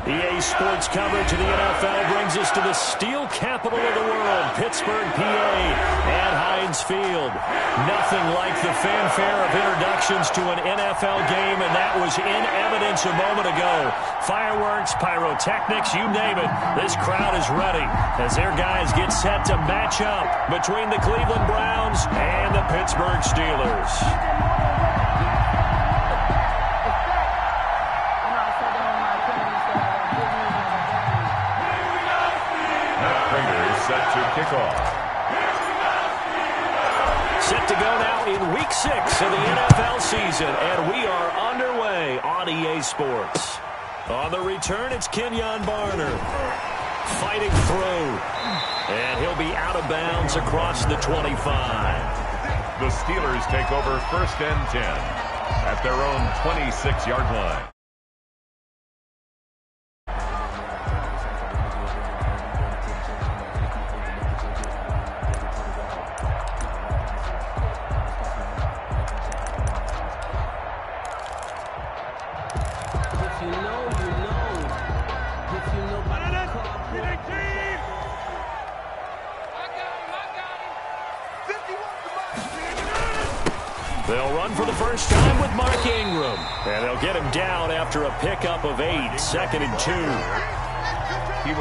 EA Sports coverage of the NFL brings us to the steel capital of the world, Pittsburgh, PA, at Heinz Field. Nothing like the fanfare of introductions to an NFL game, and that was in evidence a moment ago. Fireworks, pyrotechnics, you name it. This crowd is ready as their guys get set to match up between the Cleveland Browns and the Pittsburgh Steelers. Set to kick off. Set to go now in Week 6 of the NFL season, and we are underway on EA Sports. On the return, it's Kenyon Barner fighting through, and he'll be out of bounds across the 25. The Steelers take over 1st and 10 at their own 26-yard line. They'll run for the first time with Mark Ingram. And they'll get him down after a pickup of 8, 2nd and 2.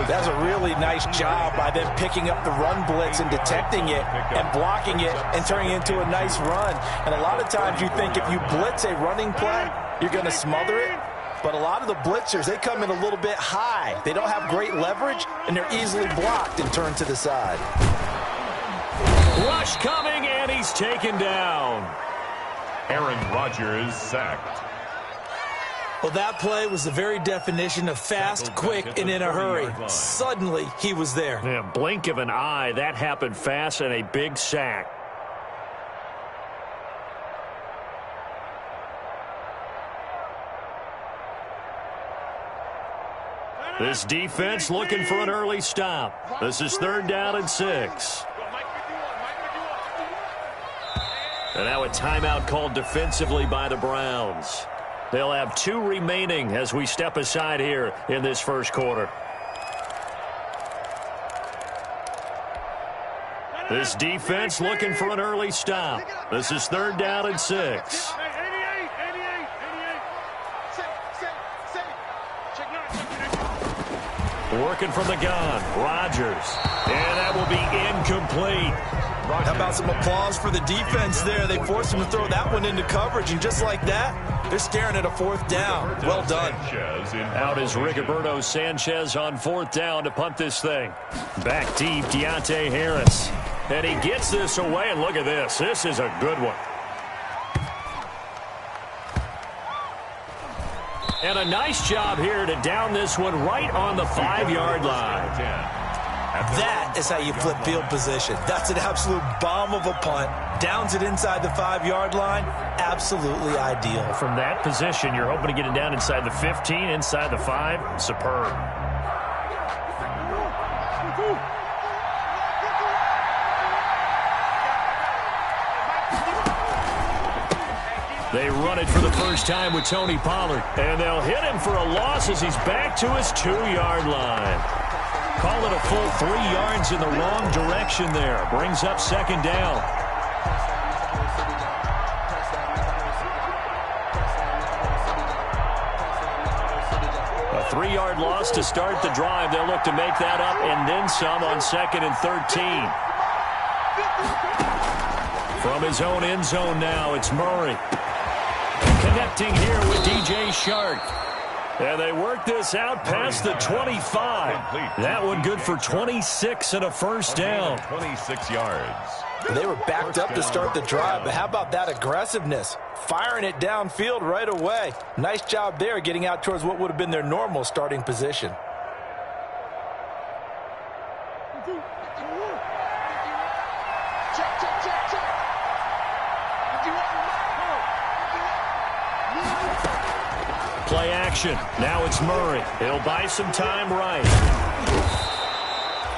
That's a really nice job by them picking up the run blitz and detecting it and blocking it and turning it into a nice run. And a lot of times you think if you blitz a running play, you're going to smother it. But a lot of the blitzers, they come in a little bit high. They don't have great leverage, and they're easily blocked and turned to the side. Rush coming, and he's taken down. Aaron Rodgers sacked. Well, that play was the very definition of fast, quick, and in a hurry. Suddenly, he was there. Yeah, blink of an eye, that happened fast, and a big sack. This defense looking for an early stop. This is 3rd down and 6. And now a timeout called defensively by the Browns. They'll have 2 remaining as we step aside here in this first quarter. This defense looking for an early stop. This is 3rd down and 6. Working from the gun, Rodgers. And that will be incomplete. How about some applause for the defense there? They forced him to throw that one into coverage, and just like that, they're staring at a 4th down. Well done. Out is Rigoberto Sanchez on 4th down to punt this thing. Back deep, Deontay Harris. And he gets this away, and look at this. This is a good one. And a nice job here to down this one right on the 5-yard line. That is how you flip field position. That's an absolute bomb of a punt. Downs it inside the 5-yard line. Absolutely ideal. From that position, you're hoping to get it down inside the 15, inside the 5. Superb. They run it for the first time with Tony Pollard. And they'll hit him for a loss as he's back to his 2-yard line. Call it a full 3 yards in the wrong direction there. Brings up 2nd down. A 3-yard loss to start the drive. They'll look to make that up and then some on 2nd and 13. From his own end zone now, it's Murray. Connecting here with DJ Shark. And they work this out past the 25. That one good for 26 and a 1st down. 26 yards. They were backed up to start the drive, but how about that aggressiveness? Firing it downfield right away. Nice job there getting out towards what would have been their normal starting position. Play action. Now it's Murray. He'll buy some time right.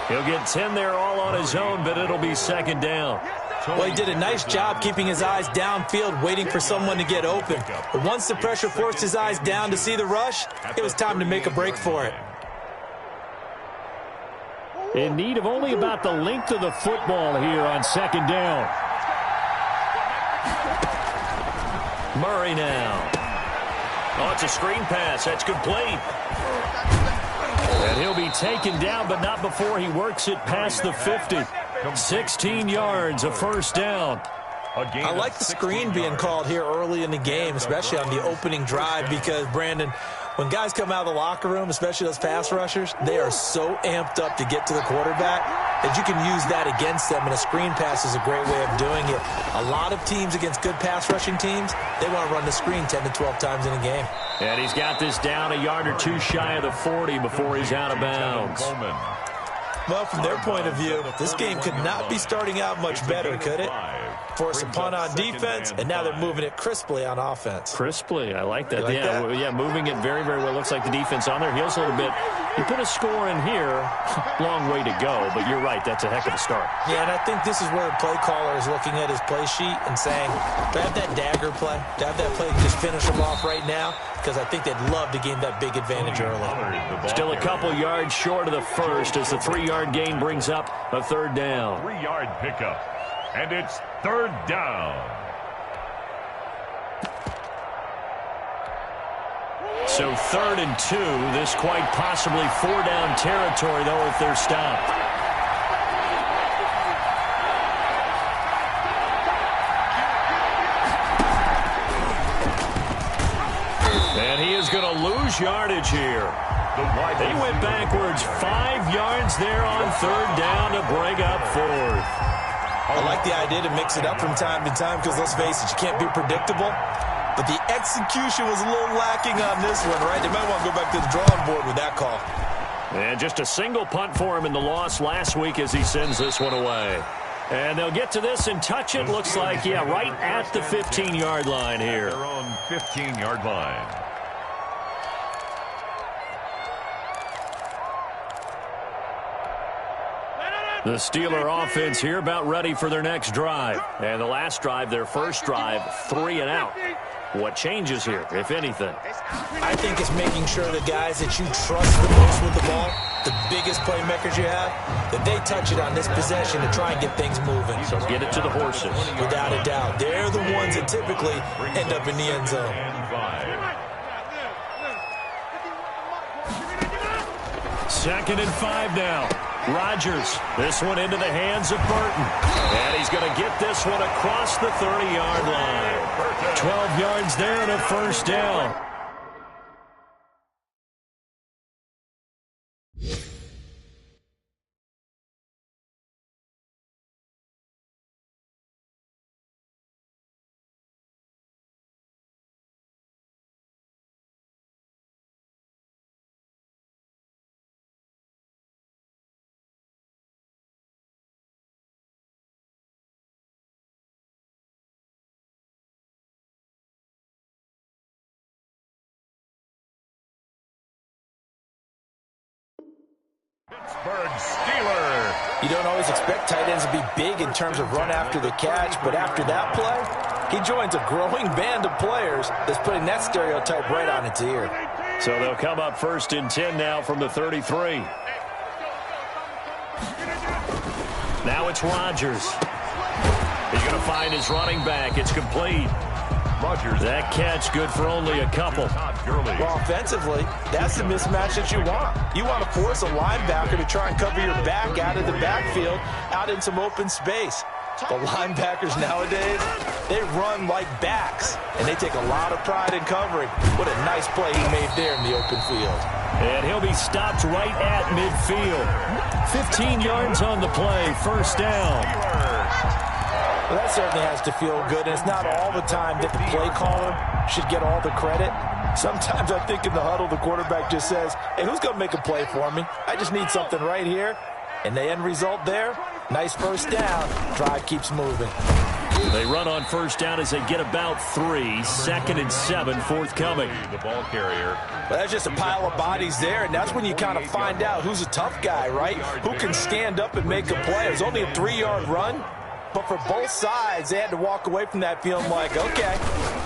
He'll get 10 there all on his own, but it'll be 2nd down. Well, he did a nice job keeping his eyes downfield, waiting for someone to get open. But once the pressure forced his eyes down to see the rush, it was time to make a break for it. In need of only about the length of the football here on second down. Murray now. Oh, it's a screen pass. That's complete. And he'll be taken down, but not before he works it past the 50. 16 yards, a first down. I like the screen being called here early in the game, especially on the opening drive, because, Brandon, when guys come out of the locker room, especially those pass rushers, they are so amped up to get to the quarterback that you can use that against them, and a screen pass is a great way of doing it. A lot of teams against good pass rushing teams, they want to run the screen 10 to 12 times in a game. And he's got this down a yard or two shy of the 40 before he's out of bounds. Well, from their point of view, this game could not be starting out much better, could it? Force a punt on defense, and now they're moving it crisply on offense. Crisply, I like that. Like yeah, that? Yeah, moving it very, very well. Looks like the defense on their heels a little bit. You put a score in here, long way to go, but you're right, that's a heck of a start. Yeah, and I think this is where the play caller is looking at his play sheet and saying, do I have that dagger play? Do I have that play to just finish them off right now? Because I think they'd love to gain that big advantage early. Still a couple yards short of the first as the 3-yard gain brings up a third down. 3-yard pickup, and it's third down. So 3rd and 2. This quite possibly 4-down territory, though, if they're stopped. And he is going to lose yardage here. They went backwards 5 yards there on 3rd down to bring up 4th. I like the idea to mix it up from time to time because, let's face it, you can't be predictable. But the execution was a little lacking on this one, right? They might want to go back to the drawing board with that call. And just a single punt for him in the loss last week as he sends this one away. And they'll get to this and touch it. Looks like, yeah, right at the 15-yard line here. Their own 15-yard line. The Steeler offense here about ready for their next drive. And the last drive, their first drive, 3 and out. What changes here, if anything? I think it's making sure the guys that you trust the most with the ball, the biggest playmakers you have, that they touch it on this possession to try and get things moving. So get it to the horses. Without a doubt. They're the ones that typically end up in the end zone. 2nd and 5 now. Rodgers, this one into the hands of Burton. And he's going to get this one across the 30-yard line. 12 yards there and a first down. Pittsburgh Steelers. You don't always expect tight ends to be big in terms of run after the catch, but after that play, he joins a growing band of players that's putting that stereotype right on its ear. So they'll come up 1st and 10 now from the 33. Now it's Rodgers. He's going to find his running back. It's complete. Rodgers. That catch good for only a couple. Well, offensively, that's the mismatch that you want. You want to force a linebacker to try and cover your back out of the backfield, out in some open space. The linebackers nowadays, they run like backs, and they take a lot of pride in covering. What a nice play he made there in the open field. And he'll be stopped right at midfield. 15 yards on the play, first down. Well, that certainly has to feel good, and it's not all the time that the play caller should get all the credit. Sometimes I think in the huddle, the quarterback just says, hey, who's going to make a play for me? I just need something right here. And the end result there, nice first down. Drive keeps moving. They run on first down as they get about 3. 2nd and 7 forthcoming. The ball carrier. Well, that's just a pile of bodies there, and that's when you kind of find out who's a tough guy, right? Who can stand up and make a play. It's only a 3-yard run, But for both sides, they had to walk away from that feeling like, okay,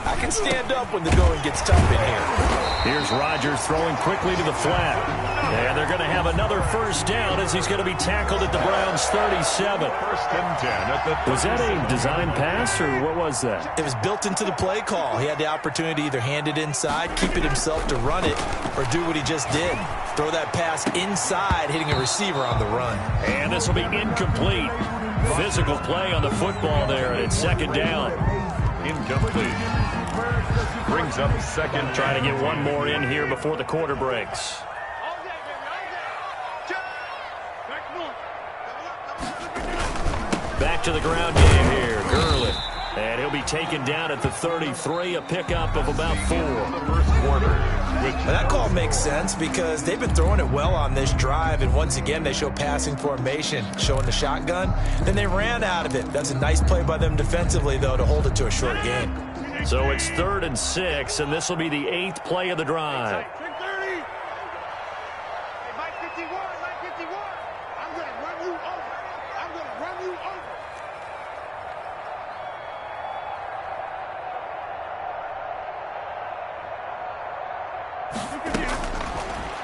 I can stand up when the going gets tough in here. Here's Rodgers throwing quickly to the flat. And they're going to have another first down as he's going to be tackled at the Browns' 37. First and 10 at the Was that a design pass, or what was that? It was built into the play call. He had the opportunity to either hand it inside, keep it himself to run it, or do what he just did. Throw that pass inside, hitting a receiver on the run. And this will be incomplete. Physical play on the football there, and it's second down. incomplete. Brings up second. Trying to get one more in here before the quarter breaks. Back to the ground game here. Gurley. And he'll be taken down at the 33, a pickup of about 4. The first quarter. And that call makes sense because they've been throwing it well on this drive, and once again they show passing formation, showing the shotgun. Then they ran out of it. That's a nice play by them defensively, though, to hold it to a short game. So it's 3rd and 6, and this will be the 8th play of the drive.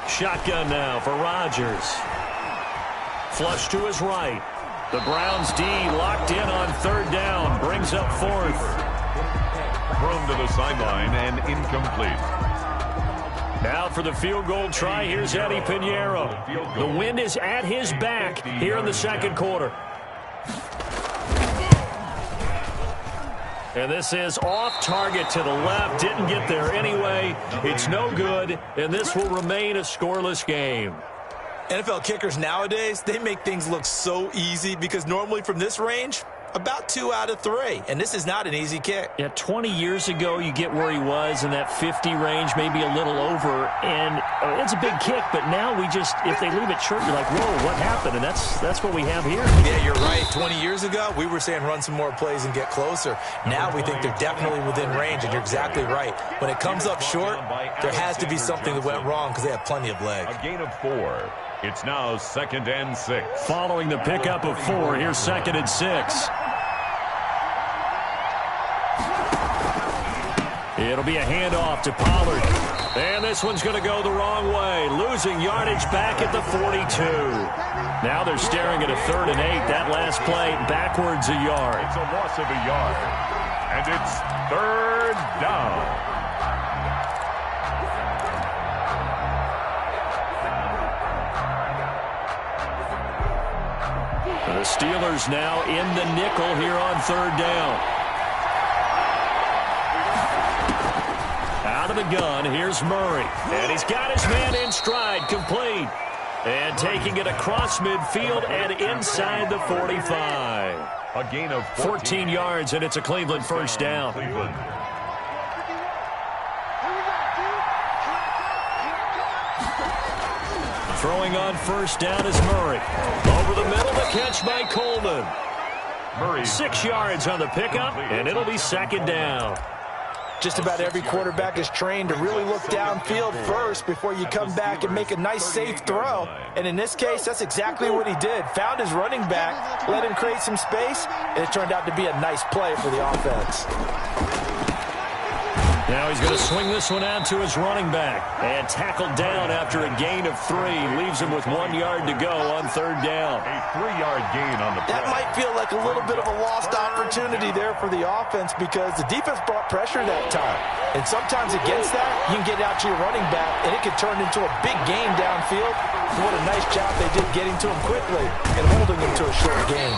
Shotgun now for Rodgers. Flush to his right. The Browns D locked in on 3rd down. Brings up 4th. Thrown to the sideline and incomplete. Now for the field goal try, here's Eddie Pinheiro. The wind is at his back here in the second quarter. And this is off target to the left. Didn't get there anyway. It's no good, and this will remain a scoreless game. NFL kickers nowadays, they make things look so easy because normally from this range, about 2 out of 3. And this is not an easy kick. Yeah, 20 years ago, you get where he was in that 50 range, maybe a little over. And it's a big kick, but now we just, if they leave it short, you're like, whoa, what happened? And that's what we have here. Yeah, you're right. 20 years ago, we were saying run some more plays and get closer. Now we think they're definitely within range, and you're exactly right. When it comes up short, there has to be something that went wrong because they have plenty of leg. A gain of 4. It's now 2nd and 6. Following the pickup of 4, here's 2nd and 6. It'll be a handoff to Pollard. And this one's going to go the wrong way. Losing yardage back at the 42. Now they're staring at a 3rd and 8. That last play backwards a yard. It's a loss of a yard. And it's 3rd down. The Steelers now in the nickel here on 3rd down. Out of the gun, here's Murray. And he's got his man in stride, complete. And taking it across midfield and inside the 45. A gain of 14 yards, and it's a Cleveland first down. Cleveland. Throwing on first down is Murray. Over the middle, the catch by Coleman. Murray. 6 yards on the pickup, and it'll be 2nd down. Just about every quarterback is trained to really look downfield first before you come back and make a nice, safe throw. And in this case, that's exactly what he did. Found his running back, let him create some space, and it turned out to be a nice play for the offense. Now he's going to swing this one out to his running back. And tackled down after a gain of 3. Leaves him with 1 yard to go on 3rd down. A 3-yard gain on the play. That might feel like a little bit of a lost opportunity there for the offense because the defense brought pressure that time. And sometimes against that, you can get out to your running back, and it can turn into a big gain downfield. What a nice job they did getting to him quickly and holding him to a short gain.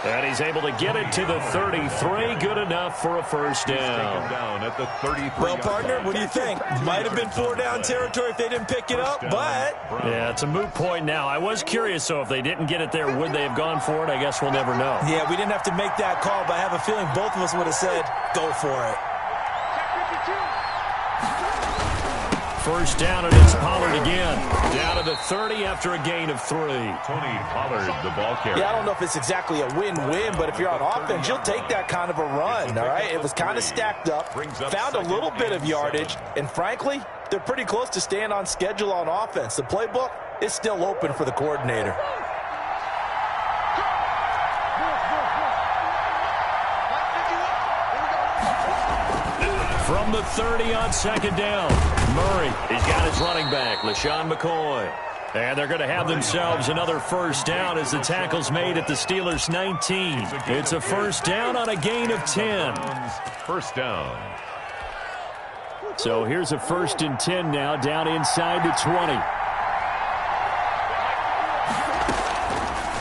And he's able to get it to the 33. Good enough for a first down. Down at the 33. Well, partner, what do you think? Might have been 4-down territory if they didn't pick it up, but... Yeah, it's a moot point now. I was curious, so if they didn't get it there, would they have gone for it? I guess we'll never know. Yeah, we didn't have to make that call, but I have a feeling both of us would have said, go for it. First down, and it's Pollard again. Down to the 30 after a gain of 3. Tony Pollard, the ball carrier. Yeah, I don't know if it's exactly a win-win, but if you're on offense, you'll take that kind of a run, all right? It was kind of stacked up, found a little bit of yardage, and frankly, they're pretty close to staying on schedule on offense. The playbook is still open for the coordinator. From the 30 on second down, Murray. He's got his running back, LaShawn McCoy. And they're going to have themselves another first down as the tackle's made at the Steelers' 19. It's a first down on a gain of 10. First down. So here's a 1st and 10 now, down inside the 20.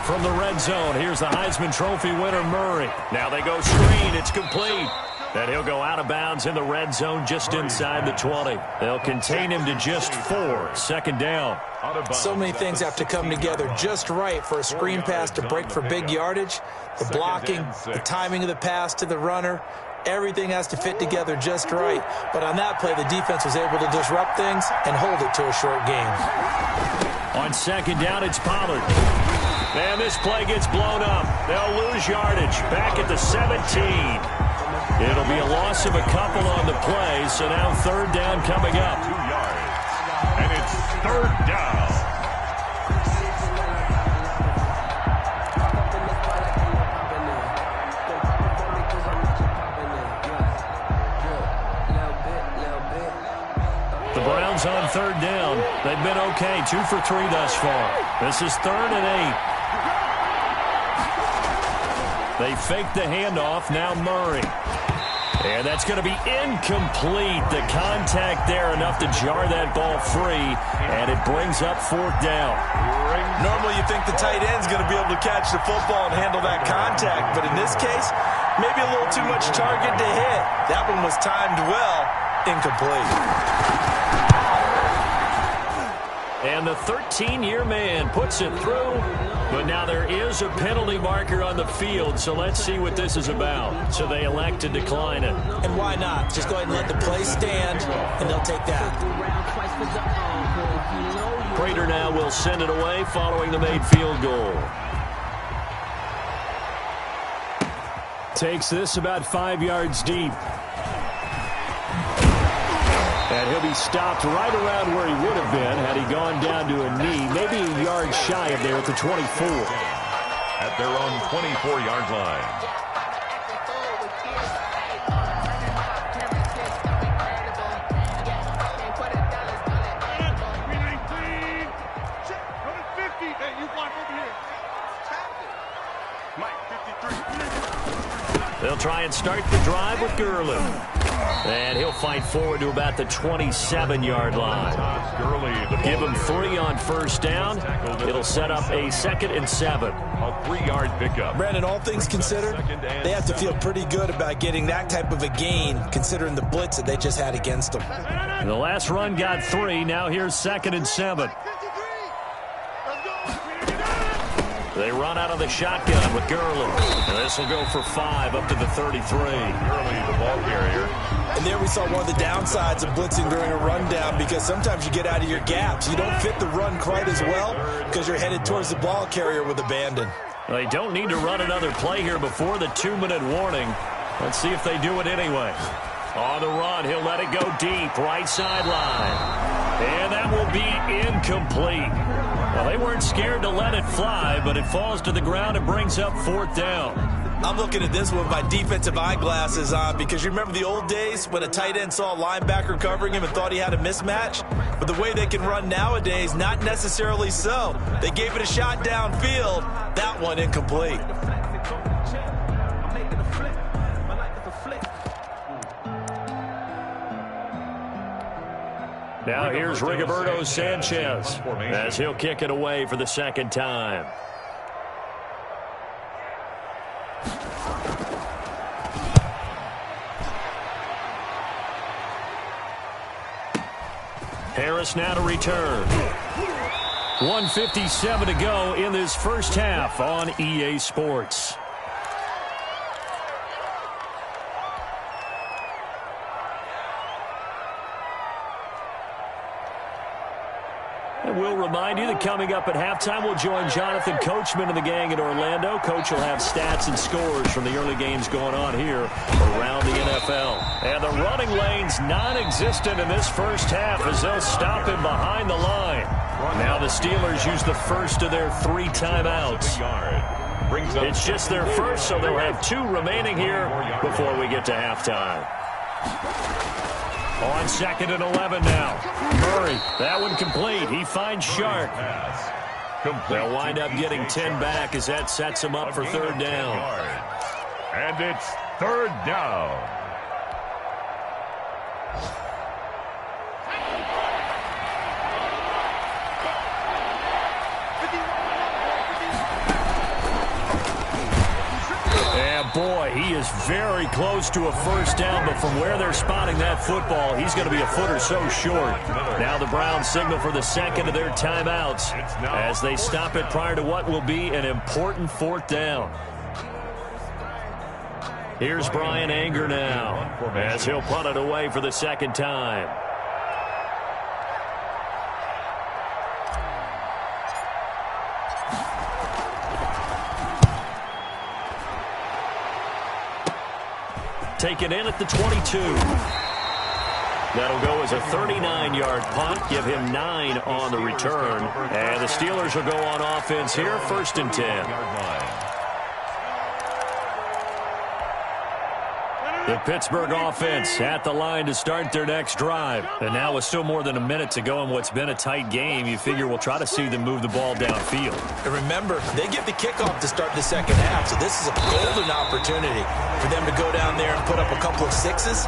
From the red zone, here's the Heisman Trophy winner, Murray. Now they go screen. It's complete. And he'll go out of bounds in the red zone just inside the 20. They'll contain him to just 4. Second down. So many things have to come together just right for a screen pass to break for big yardage. The blocking, the timing of the pass to the runner, everything has to fit together just right. But on that play, the defense was able to disrupt things and hold it to a short game. On second down, it's Pollard. And this play gets blown up. They'll lose yardage back at the 17. It'll be a loss of a couple on the play, so now third down coming up. 2 yards. And it's third down. The Browns on third down. They've been okay, 2 for 3 thus far. This is 3rd and 8. They fake the handoff, now Murray. And that's going to be incomplete. The contact there enough to jar that ball free, and it brings up 4th down. Normally you think the tight end's going to be able to catch the football and handle that contact, but in this case, maybe a little too much target to hit. That one was timed well, incomplete. And the 13-year man puts it through. But now there is a penalty marker on the field, so let's see what this is about. So they elect to decline it. And why not? Just go ahead and let the play stand, and they'll take that. Prater now will send it away following the made field goal. Takes this about 5 yards deep. And he'll be stopped right around where he would have been had he gone down to a knee, maybe a yard shy of there at the 24. At their own 24-yard line. They'll try and start the drive with Gurley. And he'll fight forward to about the 27-yard line. Give him 3 on first down. It'll set up a 2nd and 7. A 3-yard pickup. Brandon, all things considered, they have to feel pretty good about getting that type of a gain, considering the blitz that they just had against them. The last run got 3. Now here's 2nd and 7. They run out of the shotgun with Gurley. And this will go for 5 up to the 33. Gurley, the ball carrier. And there we saw one of the downsides of blitzing during a rundown, because sometimes you get out of your gaps. You don't fit the run quite as well because you're headed towards the ball carrier with abandon. They don't need to run another play here before the 2-minute warning. Let's see if they do it anyway. On the run, he'll let it go deep, right sideline. And that will be incomplete. Well, they weren't scared to let it fly, but it falls to the ground and brings up 4th down. I'm looking at this one with my defensive eyeglasses on, because you remember the old days when a tight end saw a linebacker covering him and thought he had a mismatch? But the way they can run nowadays, not necessarily so. They gave it a shot downfield. That one incomplete. Now here's Rigoberto Sanchez as he'll kick it away for the 2nd time. Harris now to return. 1:57 to go in this first half on EA Sports. And we'll remind you that coming up at halftime, we'll join Jonathan Coachman and the gang in Orlando. Coach will have stats and scores from the early games going on here around the NFL. And the running lane's non-existent in this first half as they'll stop him behind the line. Now the Steelers use the first of their 3 timeouts. It's just their first, so they'll have 2 remaining here before we get to halftime. On 2nd and 11 now. Murray, that one complete. He finds Shark. They'll wind up getting 10 back as that sets him up for 3rd down. And it's 3rd down. Boy, he is very close to a 1st down, but from where they're spotting that football, he's going to be a foot or so short. Now the Browns signal for the 2nd of their timeouts as they stop it prior to what will be an important 4th down. Here's Brian Anger now as he'll punt it away for the 2nd time. Taken in at the 22. That'll go as a 39-yard punt. Give him 9 on the return. And the Steelers will go on offense here, 1st and 10. The Pittsburgh offense at the line to start their next drive. And now with still more than a minute to go in what's been a tight game, you figure we'll try to see them move the ball downfield. And remember, they get the kickoff to start the 2nd half, so this is a golden opportunity for them to go down there and put up a couple of 6s.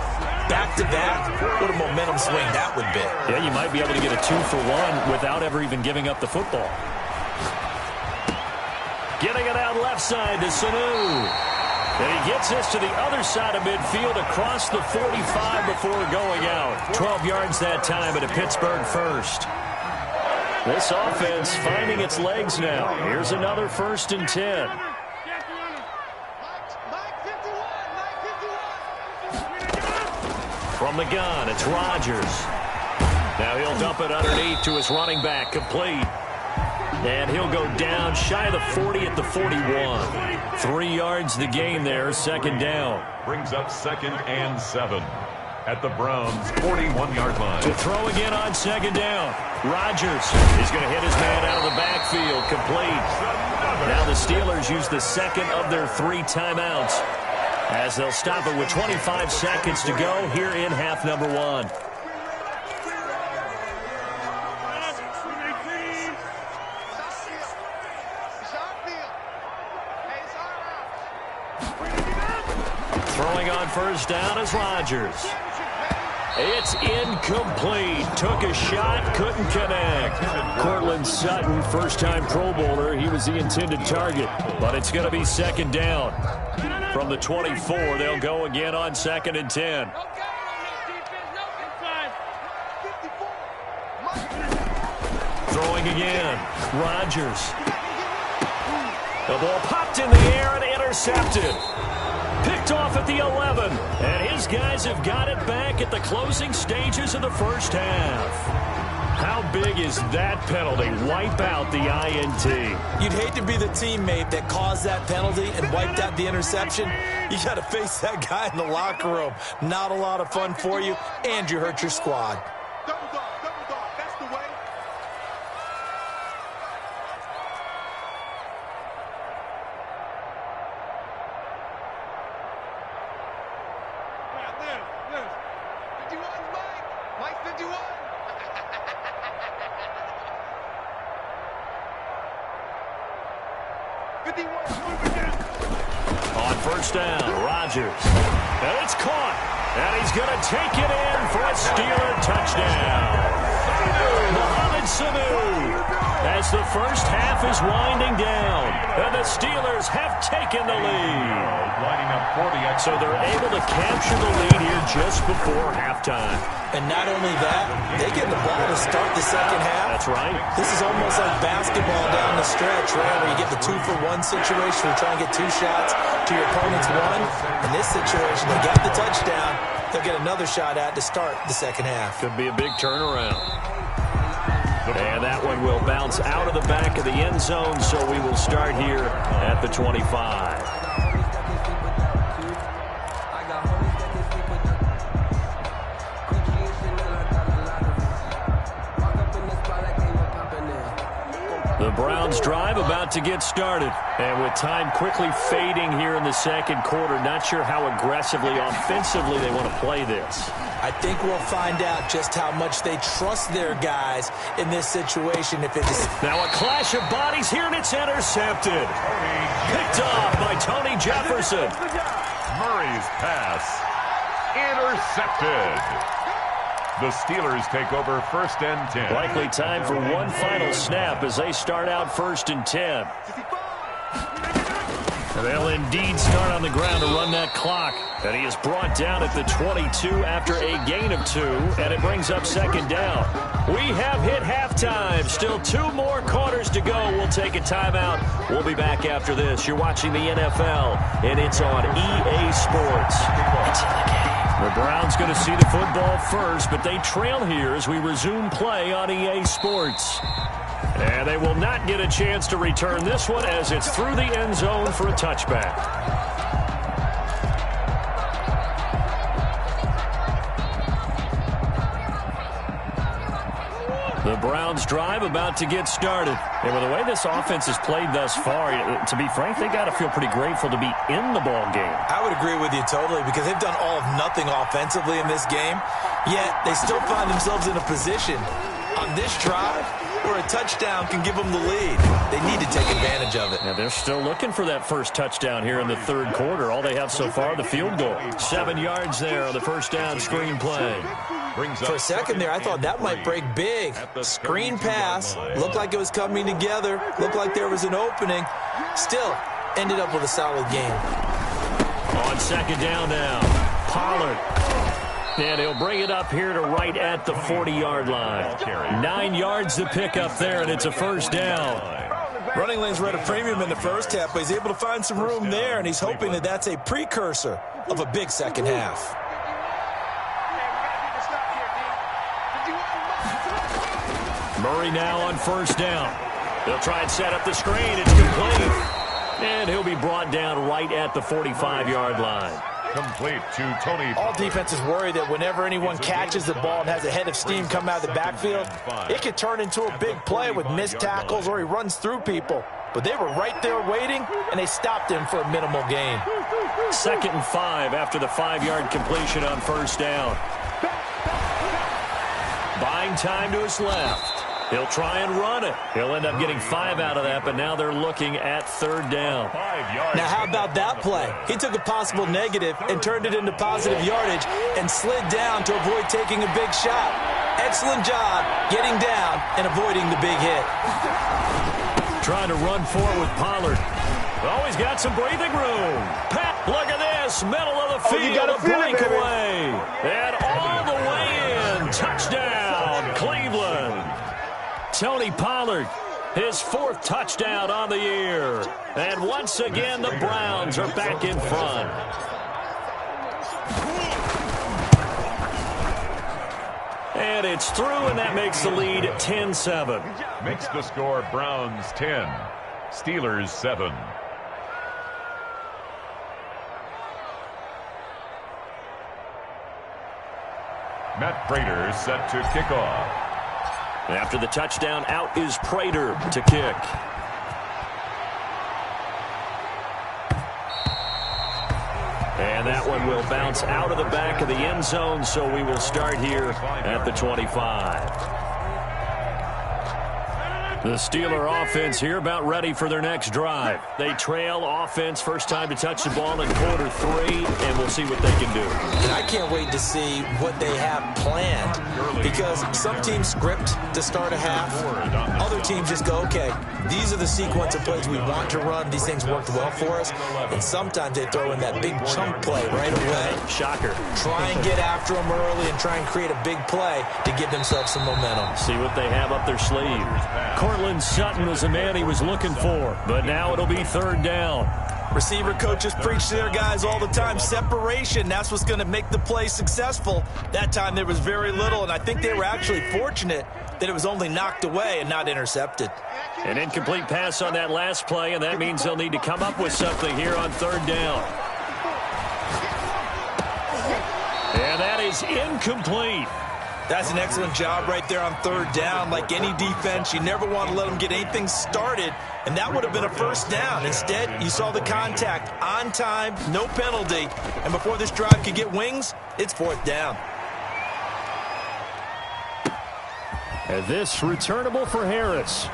Back-to-back, what a momentum swing that would be. Yeah, you might be able to get a 2-for-1 without ever even giving up the football. Getting it out left side to Sanu. And he gets this to the other side of midfield across the 45 before going out. 12 yards that time at a Pittsburgh 1st. This offense finding its legs now. Here's another 1st and 10. From the gun, it's Rodgers. Now he'll dump it underneath to his running back, complete. And he'll go down shy of the 40 at the 41. 3 yards the gain there, 2nd down. Brings up 2nd and 7 at the Browns' 41-yard line. To throw again on 2nd down. Rodgers is going to hit his man out of the backfield, complete. Now the Steelers use the 2nd of their 3 timeouts as they'll stop it with 25 seconds to go here in half number 1. Throwing on 1st down is Rodgers. It's incomplete. Took a shot, couldn't connect. Cortland Sutton, first-time Pro Bowler. He was the intended target, but it's going to be 2nd down. From the 24, they'll go again on 2nd and 10. Throwing again. Rodgers. The ball popped in the air and intercepted. Picked off at the 11, and his guys have got it back at the closing stages of the 1st half. How big is that penalty? Wipe out the INT. You'd hate to be the teammate that caused that penalty and wiped out the interception. You got to face that guy in the locker room. Not a lot of fun for you, and you hurt your squad. That's the way. On 1st down, Rodgers. And it's caught. And he's going to take it in for a Steeler touchdown. Mohamed Sanu. As the 1st half is winding down. And the Steelers have taken the lead. So they're able to capture the lead here just before halftime. And not only that, they get the ball to start the 2nd half. That's right. This is almost like basketball down the stretch, right, where you get the 2-for-1 situation where you try and get 2 shots to your opponent's 1. In this situation, they got the touchdown. They'll get another shot at to start the 2nd half. Could be a big turnaround. And that one will bounce out of the back of the end zone, so we will start here at the 25. The Browns drive about to get started. And with time quickly fading here in the second quarter, not sure how aggressively, offensively they want to play this. I think we'll find out just how much they trust their guys in this situation. If it's now a clash of bodies here, and it's intercepted. Picked off by Tony Jefferson. Murray's pass intercepted. The Steelers take over 1st and 10. Likely time for one final snap as they start out 1st and 10. They'll indeed start on the ground to run that clock. And he is brought down at the 22 after a gain of 2, and it brings up 2nd down. We have hit halftime. Still 2 more quarters to go. We'll take a timeout. We'll be back after this. You're watching the NFL, and it's on EA Sports. It's in the game. The Browns going to see the football first, but they trail here as we resume play on EA Sports. And they will not get a chance to return this one as it's through the end zone for a touchback. The Browns drive about to get started. And with the way this offense has played thus far, to be frank, they got to feel pretty grateful to be in the ball game. I would agree with you totally because they've done all of nothing offensively in this game, yet they still find themselves in a position on this drive where a touchdown can give them the lead. They need to take advantage of it. Now they're still looking for that first touchdown here in the 3rd quarter. All they have so far, the field goal. 7 yards there on the first down screen play. For a second there, I thought that might break big. Screen pass, looked like it was coming together, looked like there was an opening. Still, ended up with a solid game. On 2nd down now, Pollard. And he'll bring it up here to right at the 40-yard line. 9 yards to pick up there, and it's a 1st down. Running lanes were at a premium in the first half, but he's able to find some room there, and he's hoping that that's a precursor of a big second half. Murray now on 1st down. They'll try and set up the screen. It's complete. And he'll be brought down right at the 45-yard line. Complete to Tony. All defenses worry that whenever anyone catches the ball and has a head of steam come out of the backfield, it could turn into a big play with missed tackles or he runs through people. But they were right there waiting, and they stopped him for a minimal gain. 2nd and 5 after the 5-yard completion on 1st down. Buying time to his left. He'll try and run it. He'll end up getting 5 out of that, but now they're looking at 3rd down. Now, how about that play? He took a possible negative and turned it into positive yardage and slid down to avoid taking a big shot. Excellent job getting down and avoiding the big hit. Trying to run forward with Pollard. Oh, he's got some breathing room. Pat, look at this. Middle of the field, a breakaway. And all the way in. Touchdown, Cleveland. Tony Pollard, his 4th touchdown on the year. And once again, the Browns are back in front. And it's through, and that makes the lead 10-7. Makes the score Browns 10, Steelers 7. Matt Prater set to kick off. After the touchdown, out is Prater to kick. And that one will bounce out of the back of the end zone, so we will start here at the 25. The Steeler offense here about ready for their next drive. They trail offense, first time to touch the ball in quarter 3, and we'll see what they can do. And I can't wait to see what they have planned, because some teams script to start a half. Other teams just go, okay, these are the sequence of plays we want to run. These things worked well for us. And sometimes they throw in that big chunk play right away. Shocker. Try and get after them early and try and create a big play to give themselves some momentum. See what they have up their sleeve. Courtland Sutton was the man he was looking for, but now it'll be 3rd down. Receiver coaches preach to their guys all the time. Separation, that's what's going to make the play successful. That time there was very little, and I think they were actually fortunate that it was only knocked away and not intercepted. An incomplete pass on that last play, and that means they'll need to come up with something here on 3rd down. And that is incomplete. That's an excellent job right there on third down. Like any defense, you never want to let them get anything started, and that would have been a first down. Instead, you saw the contact on time, no penalty, and before this drive could get wings, it's fourth down. And this returnable for Harris.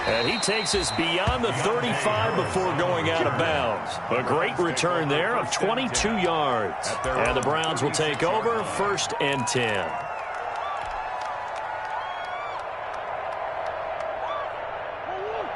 And he takes us beyond the 35 before going out of bounds. A great return there of 22 yards. And the Browns will take over, 1st and 10.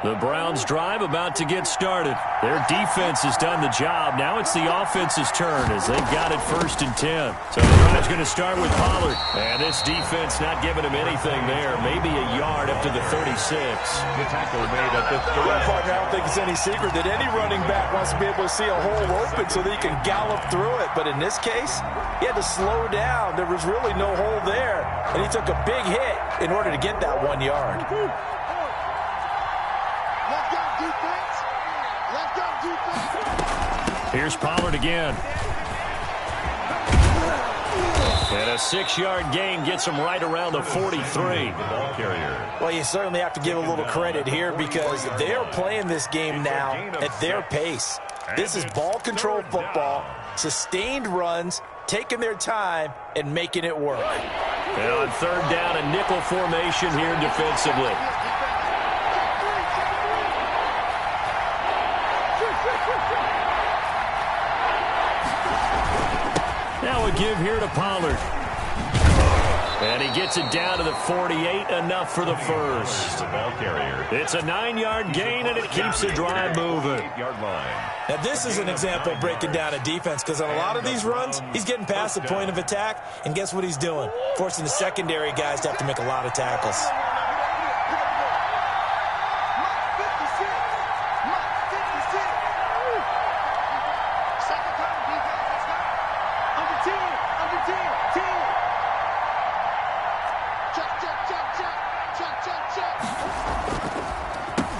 The Browns drive about to get started. Their defense has done the job. Now it's the offense's turn as they've got it 1st and 10. So the drive's going to start with Pollard. And this defense not giving him anything there. Maybe a yard up to the 36. The tackle made at the 30. Partner, I don't think it's any secret that any running back wants to be able to see a hole open so that he can gallop through it. But in this case, he had to slow down. There was really no hole there. And he took a big hit in order to get that 1 yard. Here's Pollard again. And a 6-yard gain gets him right around the 43. Ball carrier. Well, you certainly have to give a little credit here because they're playing this game now at their pace. This is ball control football, sustained runs, taking their time, and making it work. And on third down, a nickel formation here defensively. Now a give here to Pollard. And he gets it down to the 48, enough for the first. The ball carrier. It's a 9-yard gain, and it keeps the drive moving. 8-yard line. Now, this is an example of breaking down a defense because on a lot of these runs, he's getting past the point of attack, and guess what he's doing? Forcing the secondary guys to have to make a lot of tackles.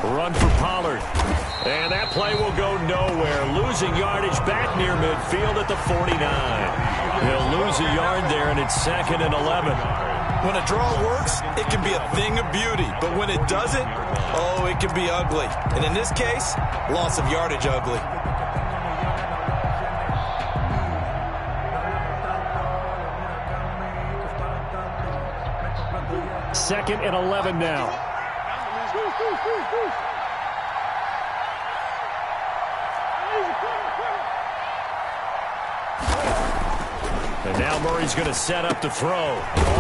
Run for Pollard. And that play will go nowhere. Losing yardage back near midfield at the 49. He'll lose a yard there, and it's 2nd and 11. When a draw works, it can be a thing of beauty. But when it doesn't, oh, it can be ugly. And in this case, loss of yardage ugly. Second and 11 now. And now Murray's going to set up the throw.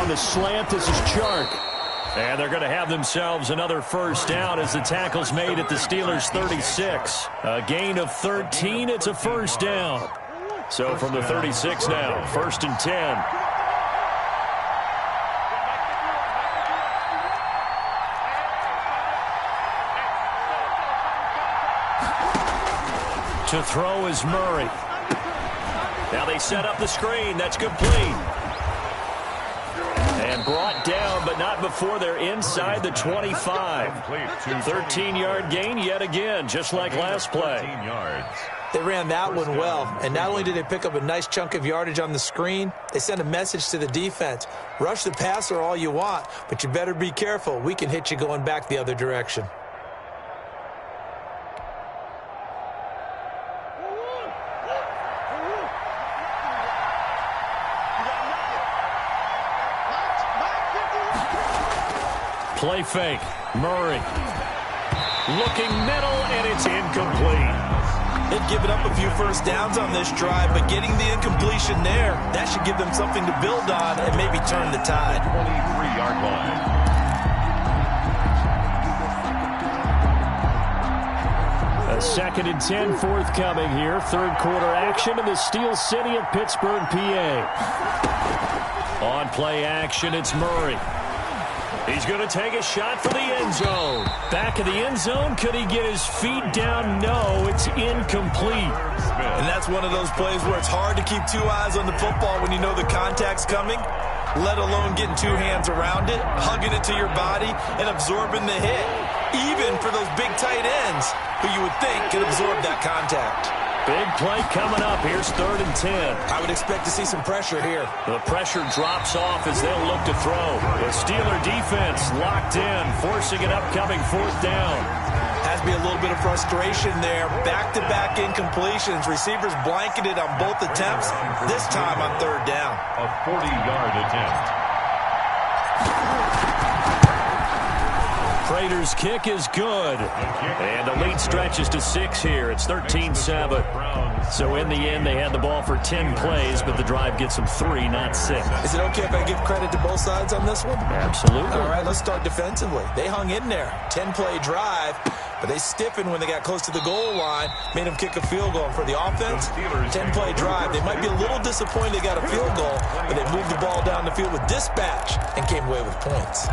On the slant, this is Chark. And they're going to have themselves another first down as the tackle's made at the Steelers' 36. A gain of 13, it's a first down. So from the 36 now, 1st and 10. To throw is Murray. Now they set up the screen. That's complete. And brought down, but not before they're inside the 25. 13-yard gain yet again, just like last play. 13 yards. They ran that one well, and not only did they pick up a nice chunk of yardage on the screen, they sent a message to the defense. Rush the passer all you want, but you better be careful. We can hit you going back the other direction. Play fake. Murray. Looking middle, and it's incomplete. They've given up a few first downs on this drive, but getting the incompletion there, that should give them something to build on and maybe turn the tide. 23-yard line. A 2nd and 10 forthcoming here. Third quarter action in the Steel City of Pittsburgh, PA. On play action, it's Murray. He's going to take a shot for the end zone. Back of the end zone. Could he get his feet down? No, it's incomplete. And that's one of those plays where it's hard to keep two eyes on the football when you know the contact's coming, let alone getting two hands around it, hugging it to your body, and absorbing the hit. Even for those big tight ends who you would think could absorb that contact. Big play coming up. Here's 3rd and 10. I would expect to see some pressure here. The pressure drops off as they'll look to throw. The Steeler defense locked in, forcing an upcoming 4th down. Has to be a little bit of frustration there. Back-to-back incompletions. Receivers blanketed on both attempts. This time on 3rd down. A 40-yard attempt. Prater's kick is good. And the lead stretches to 6 here. It's 13-7. So in the end, they had the ball for 10 plays, but the drive gets them 3, not 6. Is it okay if I give credit to both sides on this one? Absolutely. All right, let's start defensively. They hung in there. 10-play drive, but they stiffened when they got close to the goal line, made them kick a field goal. For the offense, 10-play drive. They might be a little disappointed they got a field goal, but they moved the ball down the field with dispatch and came away with points.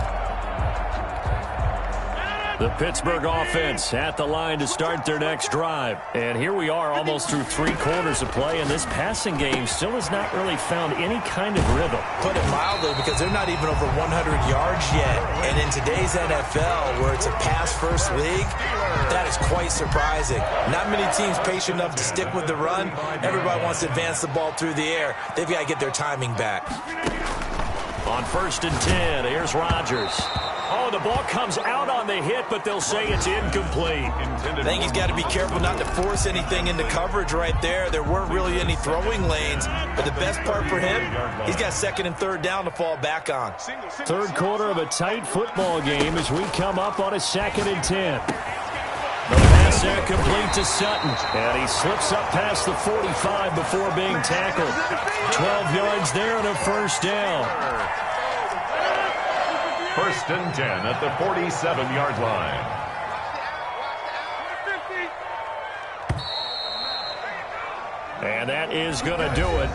The Pittsburgh offense at the line to start their next drive. And here we are almost through 3 quarters of play, and this passing game still has not really found any kind of rhythm. Put it mildly, because they're not even over 100 yards yet. And in today's NFL, where it's a pass-first league, that is quite surprising. Not many teams patient enough to stick with the run. Everybody wants to advance the ball through the air. They've got to get their timing back. On 1st and 10, here's Rodgers. Oh, the ball comes out on the hit, but they'll say it's incomplete. I think he's got to be careful not to force anything into coverage right there. There weren't really any throwing lanes, but the best part for him, he's got 2nd and 3rd down to fall back on. 3rd quarter of a tight football game as we come up on a 2nd and 10. The pass there complete to Sutton, and he slips up past the 45 before being tackled. 12 yards there and a 1st down. 1st and 10 at the 47-yard line. And that is going to do it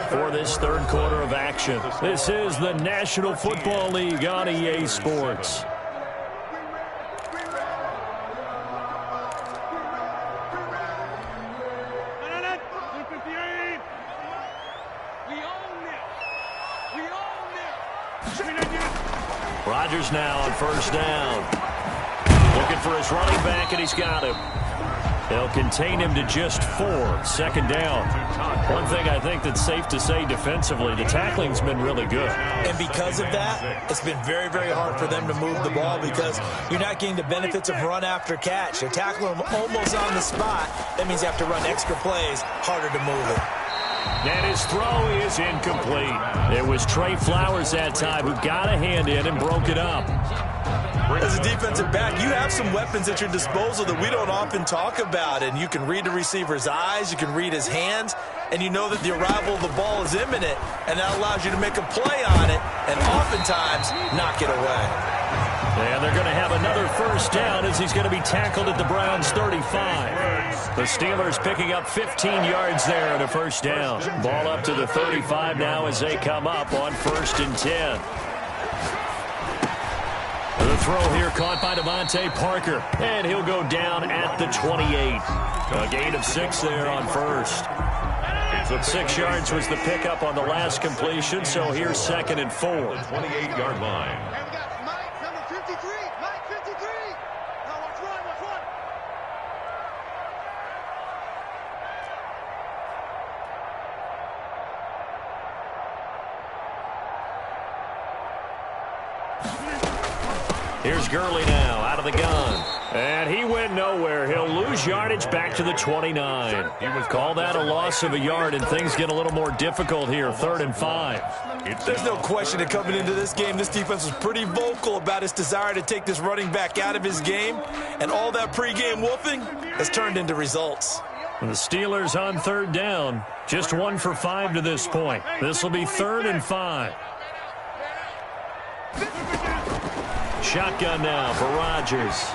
for this 3rd quarter of action. This is the National Football League on EA Sports. Rodgers now on 1st down. Looking for his running back, and he's got him. They'll contain him to just 4. 2nd down. One thing I think that's safe to say defensively, the tackling's been really good. And because of that, it's been very, very hard for them to move the ball because you're not getting the benefits of run after catch. They're tackling him almost on the spot. That means you have to run extra plays, harder to move it. And his throw is incomplete. It was Trey Flowers that time who got a hand in and broke it up. As a defensive back, you have some weapons at your disposal that we don't often talk about. And you can read the receiver's eyes, you can read his hands, and you know that the arrival of the ball is imminent. And that allows you to make a play on it and oftentimes knock it away. And they're going to have another 1st down as he's going to be tackled at the Browns' 35. The Steelers picking up 15 yards there and a 1st down. Ball up to the 35 now as they come up on 1st and 10. The throw here caught by Devontae Parker, and he'll go down at the 28. A gain of 6 there on 1st. 6 yards was the pickup on the last completion, so here's 2nd and 4. 28-yard line. And we got Mike, number 53. Mike, 53. Now watch one, watch one. Here's Gurley now out of the gun. And he went nowhere. He'll lose yardage back to the 29. He would call that a loss of a yard, and things get a little more difficult here. 3rd and 5. There's no question that coming into this game, this defense was pretty vocal about its desire to take this running back out of his game. And all that pregame wolfing has turned into results. And the Steelers on 3rd down. Just 1 for 5 to this point. This will be 3rd and 5. Shotgun now for Rodgers.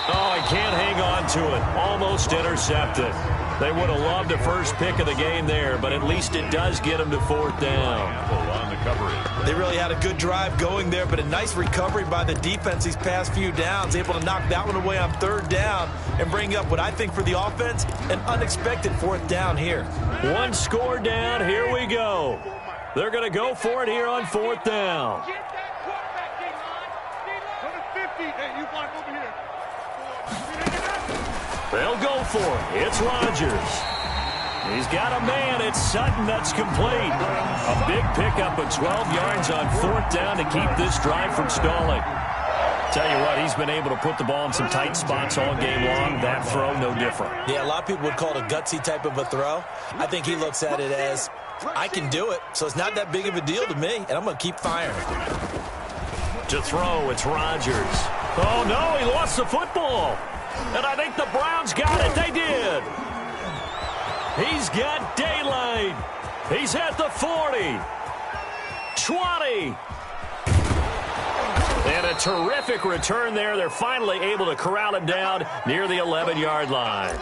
Oh, he can't hang on to it. Almost intercepted. They would have loved the first pick of the game there, but at least it does get them to 4th down. On the coverage. They really had a good drive going there, but a nice recovery by the defense these past few downs, able to knock that one away on 3rd down and bring up what I think for the offense, an unexpected 4th down here. 1 score down. Here we go. They're going to go for it here on 4th down. Get that quarterback, King. Go to 50. Hey, you block over here. They'll go for it. It's Rodgers. He's got a man. It's Sutton that's complete. A big pickup of 12 yards on 4th down to keep this drive from stalling. Tell you what, he's been able to put the ball in some tight spots all game long. That throw, no different. Yeah, a lot of people would call it a gutsy type of a throw. I think he looks at it as, I can do it, so it's not that big of a deal to me, and I'm going to keep firing. To throw, it's Rodgers. Oh, no, he lost the football. And I think the Browns got it. They did. He's got daylight. He's at the 40. 20. And a terrific return there. They're finally able to corral him down near the 11-yard line.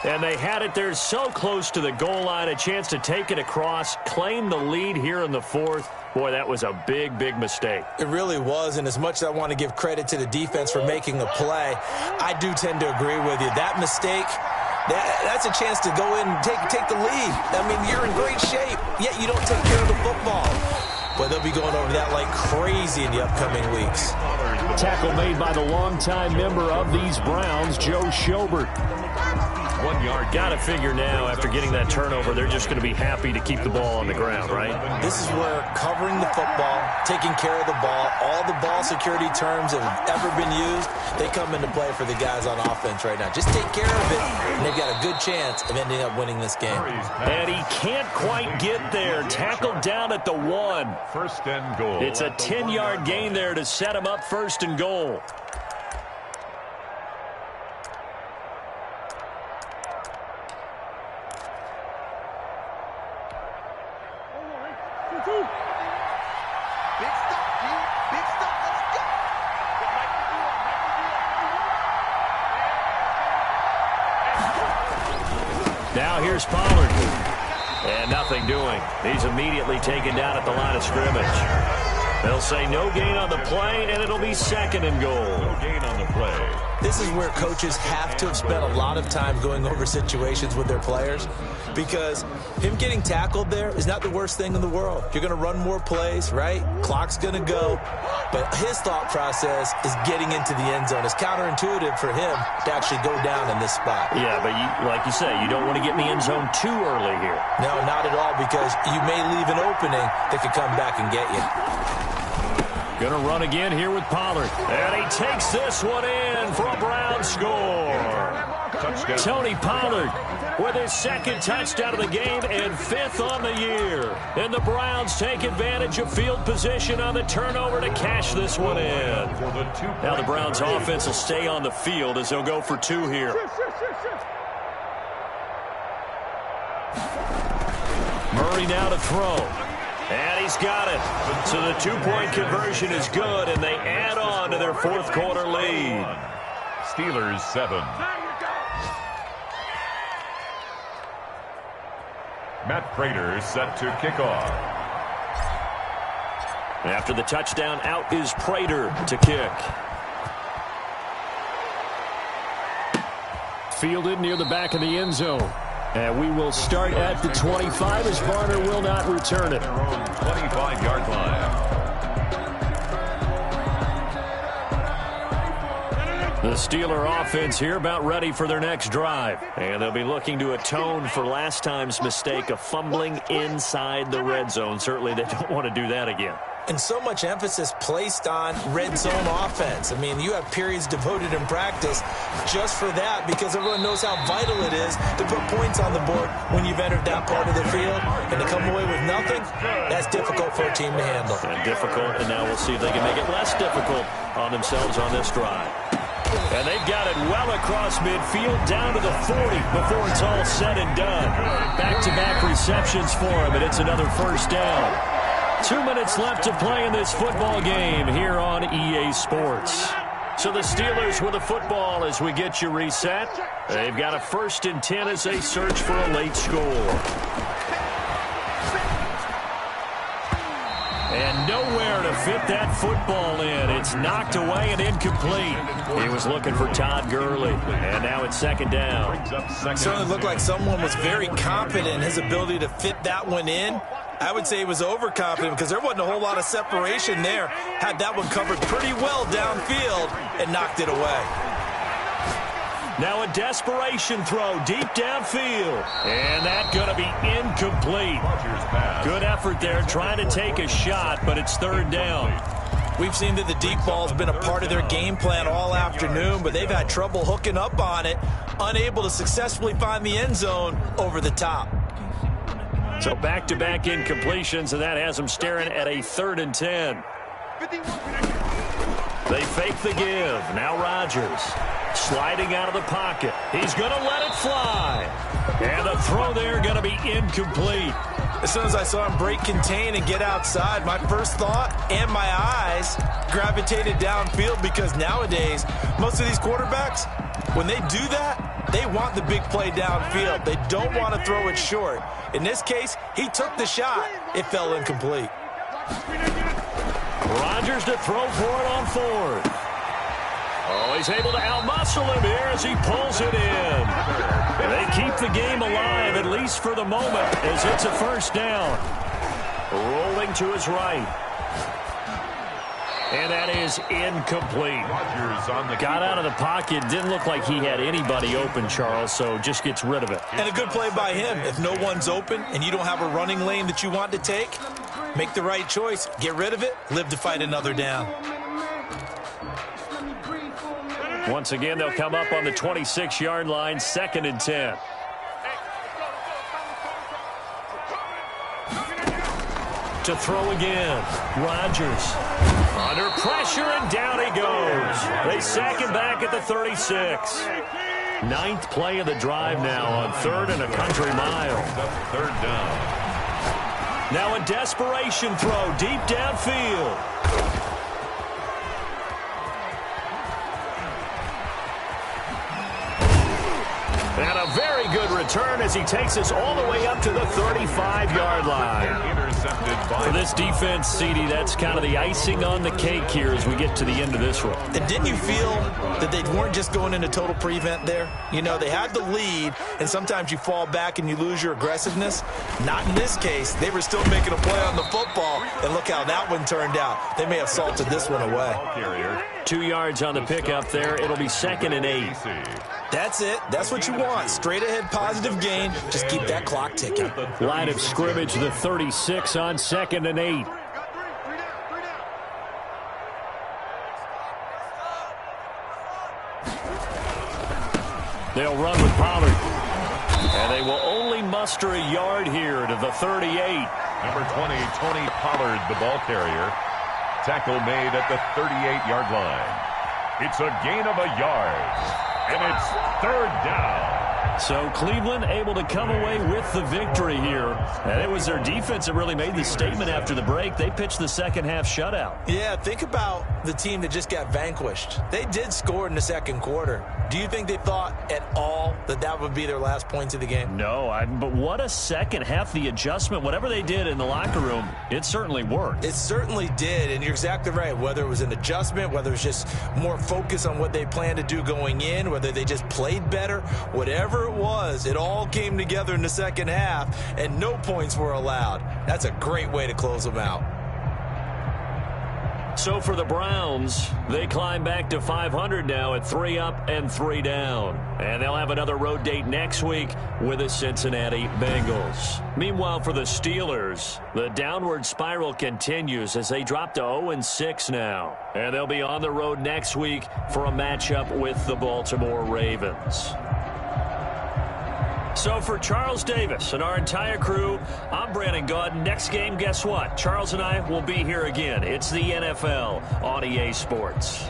And they had it there so close to the goal line, a chance to take it across, claim the lead here in the 4th. Boy, that was a big, big mistake. It really was, and as much as I want to give credit to the defense for making the play, I do tend to agree with you. That mistake, that's a chance to go in and take the lead. I mean, you're in great shape, yet you don't take care of the football. But they'll be going over that like crazy in the upcoming weeks. Tackle made by the longtime member of these Browns, Joe Schobert. 1 yard. Got to figure now, after getting that turnover, they're just going to be happy to keep the ball on the ground, right? This is where covering the football, taking care of the ball, all the ball security terms that have ever been used, they come into play for the guys on offense right now. Just take care of it, and they've got a good chance of ending up winning this game. And he can't quite get there. Tackled down at the 1. 1st and goal. It's a 10-yard gain there to set him up 1st and goal. Now here's Pollard. And nothing doing. He's immediately taken down at the line of scrimmage. They'll say no gain on the play, and it'll be 2nd and goal. No gain on the play. This is where coaches have to have spent a lot of time going over situations with their players, because him getting tackled there is not the worst thing in the world. You're going to run more plays, right? Clock's going to go. But his thought process is getting into the end zone. It's counterintuitive for him to actually go down in this spot. Yeah, but like you say, you don't want to get in the end zone too early here. No, not at all, because you may leave an opening that could come back and get you. Going to run again here with Pollard. And he takes this one in for a Brown score. Touchdown. Tony Pollard with his 2nd touchdown of the game and 5th on the year. And the Browns take advantage of field position on the turnover to cash this one in. Now the Browns offense will stay on the field as they'll go for 2 here. Murray now to throw. And he's got it. So the 2-point conversion is good, and they add on to their 4th quarter lead. Steelers 7. Matt Prater set to kick off. After the touchdown, out is Prater to kick. Fielded near the back of the end zone. And we will start at the 25 as Varner will not return it. Their own 25-yard line. The Steeler offense here about ready for their next drive. And they'll be looking to atone for last time's mistake of fumbling inside the red zone. Certainly they don't want to do that again. And so much emphasis placed on red zone offense. I mean, you have periods devoted in practice just for that, because everyone knows how vital it is to put points on the board when you've entered that part of the field. And to come away with nothing, that's difficult for a team to handle. And difficult, and now we'll see if they can make it less difficult on themselves on this drive. And they've got it well across midfield down to the 40 before it's all said and done. Back-to-back receptions for him, and it's another 1st down. 2 minutes left to play in this football game here on EA Sports. So the Steelers with the football as we get you reset. They've got a 1st and 10 as they search for a late score. And nowhere to fit that football in. It's knocked away and incomplete. He was looking for Todd Gurley, and now it's 2nd down. It certainly looked like someone was very confident in his ability to fit that one in. I would say he was overconfident because there wasn't a whole lot of separation there. Had that one covered pretty well downfield and knocked it away. Now a desperation throw deep downfield. And that's going to be incomplete. Good effort there trying to take a shot, but it's third down. We've seen that the deep ball has been a part of their game plan all afternoon, but they've had trouble hooking up on it, unable to successfully find the end zone over the top. So back-to-back incompletions, and that has them staring at a 3rd and 10. They fake the give. Now Rodgers sliding out of the pocket. He's going to let it fly. And the throw there going to be incomplete. As soon as I saw him break contain and get outside, my first thought and my eyes gravitated downfield, because nowadays, most of these quarterbacks, when they do that, they want the big play downfield. They don't want to throw it short. In this case, he took the shot. It fell incomplete. Rodgers to throw for it on 4th. Oh, he's able to outmuscle him here as he pulls it in. They keep the game alive, at least for the moment, as it's a first down. Rolling to his right. And that is incomplete. Got out of the pocket. Didn't look like he had anybody open, Charles, so just gets rid of it. And a good play by him. If no one's open and you don't have a running lane that you want to take, make the right choice. Get rid of it. Live to fight another down. Once again, they'll come up on the 26-yard line, 2nd and 10. To throw again, Rodgers. Under pressure, and down he goes. They sack him back at the 36. 9th play of the drive now on 3rd and a country mile. 3rd down. Now a desperation throw deep downfield. And a very good return as he takes us all the way up to the 35-yard line. For this defense, CD, that's kind of the icing on the cake here as we get to the end of this one. And didn't you feel that they weren't just going into total prevent there? You know, they had the lead, and sometimes you fall back and you lose your aggressiveness. Not in this case. They were still making a play on the football, and look how that one turned out. They may have salted this one away. 2 yards on the pickup there. It'll be 2nd and 8. That's it. That's what you want. Straight ahead positive gain. Just keep that clock ticking. Line of scrimmage, the 36 on 2nd and 8. They'll run with Pollard. And they will only muster a yard here to the 38. Number 20, Tony Pollard, the ball carrier. Tackle made at the 38-yard line. It's a gain of a yard. And it's 3rd down. So Cleveland able to come away with the victory here. And it was their defense that really made the statement after the break. They pitched the second half shutout. Yeah, think about the team that just got vanquished. They did score in the second quarter. Do you think they thought at all that that would be their last points of the game? No, but what a second half. The adjustment, whatever they did in the locker room, it certainly worked. It certainly did, and you're exactly right. Whether it was an adjustment, whether it was just more focus on what they planned to do going in, whether they just played better, whatever it was, it all came together in the second half, and no points were allowed. That's a great way to close them out. So for the Browns, they climb back to 500 now at 3 up and 3 down. And they'll have another road date next week with the Cincinnati Bengals. Meanwhile, for the Steelers, the downward spiral continues as they drop to 0-6 now. And they'll be on the road next week for a matchup with the Baltimore Ravens. So for Charles Davis and our entire crew, I'm Brandon Gaudin. Next game, guess what? Charles and I will be here again. It's the NFL on EA Sports.